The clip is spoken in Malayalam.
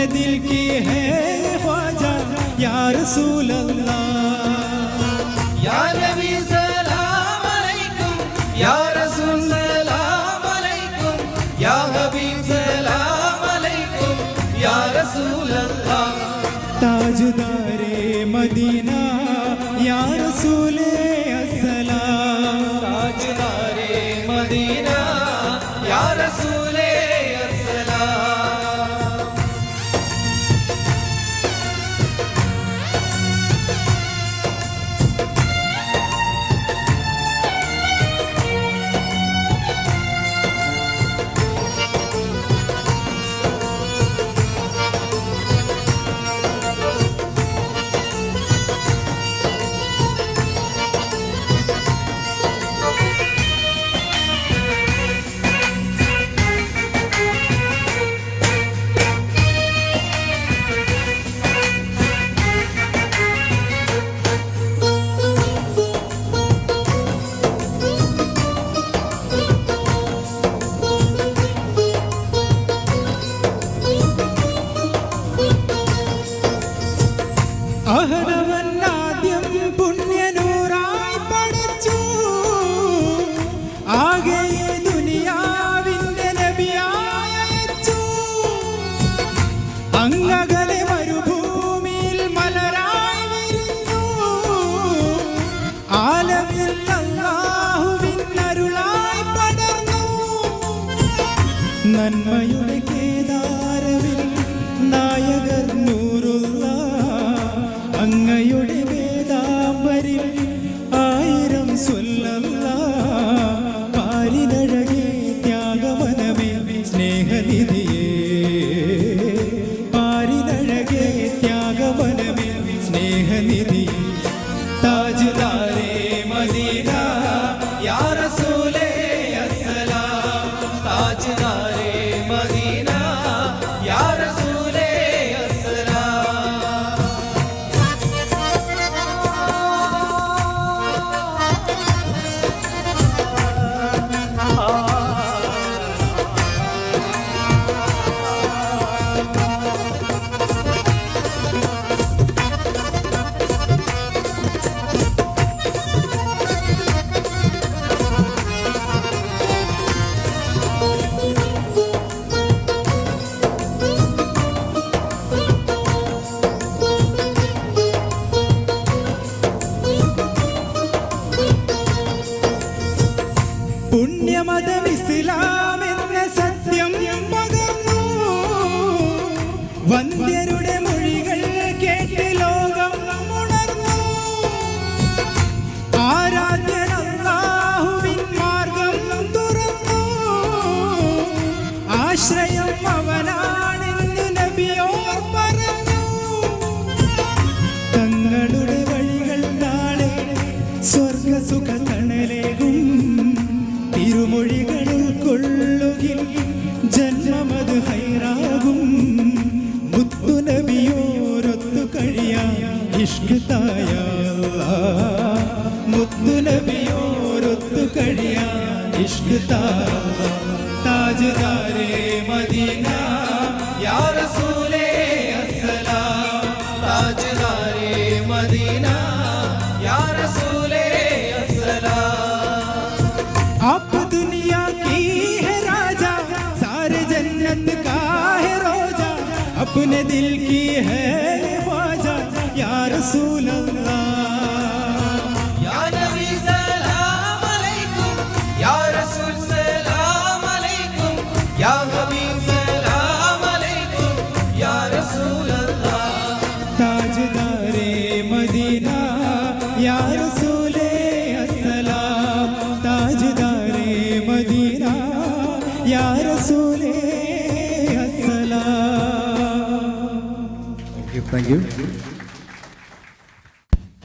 दिल की है ख्वाजा या रसूल अल्लाह। या नबी सलाम अलैकुम, या रसूल सलाम अलैकुम, या हबीब सलाम अलैकुम, या रसूल अल्लाह। ताजदारे मदीना या रसूल अस्सलाम। ताजदारे मदीना या रसूल अस्सलाम। അഹ്റവന്നാദ്യം പുണ്യനൂറായി പഠിച്ചു, ആകെ ദുനിയാവിന്റെ നബിയായി അയച്ചു. അങ്ങകലെ മരുഭൂമിയിൽ മലരായി വിരിഞ്ഞു, ആലമിൽ അല്ലാഹുവിൻ അരുളായി പടർന്നു. നന്മയുടെ കേദാരവിൽ നായകർ നൂറുള്ള, അങ്ങയുടെ വേദാംബരിൽ ആയിരം സ്വല്ലല്ലാഹ്. പാരിനഴകേ ത്യാഗവനമേ സ്നേഹനിധിയേ, പാരിനഴകേ ത്യാഗവനമേ സ്നേഹനിധിയേ. താജ്ദാരേ മദീന യാ റസൂലേ അസ്സലാം। ताजदारे मदीना या रसूले अस्सलाम। പുണ്യമതം ഇസ്ലാം എന്ന സത്യം പകർന്നു, വന്ദ്യരുടെ മൊഴികൾ കേട്ട് ലോകം ഉണർന്നു. ആരാധ്യൻ അല്ലാഹുവിൻ മാർഗം തുറന്നു, ആശ്രയം അവനാണെന്ന് നബിയോർ പറഞ്ഞു. തങ്ങളുടെ വഴികൾ നാളെ സ്വർഗസുഖ തണലേകും, തിരുമൊഴികൾ ഉൾക്കൊള്ളുകിൽ ജന്മമത് ഹൈറാകും. മുത്തുനബിയോരൊത്തു കഴിയാം ഇഷ്ക് തായ അല്ലാഹ്, മുത്തുനബിയോരൊത്തു കഴിയാം ഇഷ്ക് തായ അല്ലാഹ്. താജ്ദാരേ മദീന या रसूले अस्सलाम। ताजदारे मदीना या रसूले अस्सलाम। आप दुनिया की है राजा, सारे जन्नत का है रोजा, अपने दिल की है ख्वाजा या रसूल अल्लाह। या नबी सलाम अलैकुम, या रसूल सलाम अलैकुम, या हबीब सलाम अलैकुम, या रसूल अल्लाह। ताजदारे मदीना या रसूले अस्सलाम। ताजदारे मदीना या रसूले अस्सलाम। Thank you.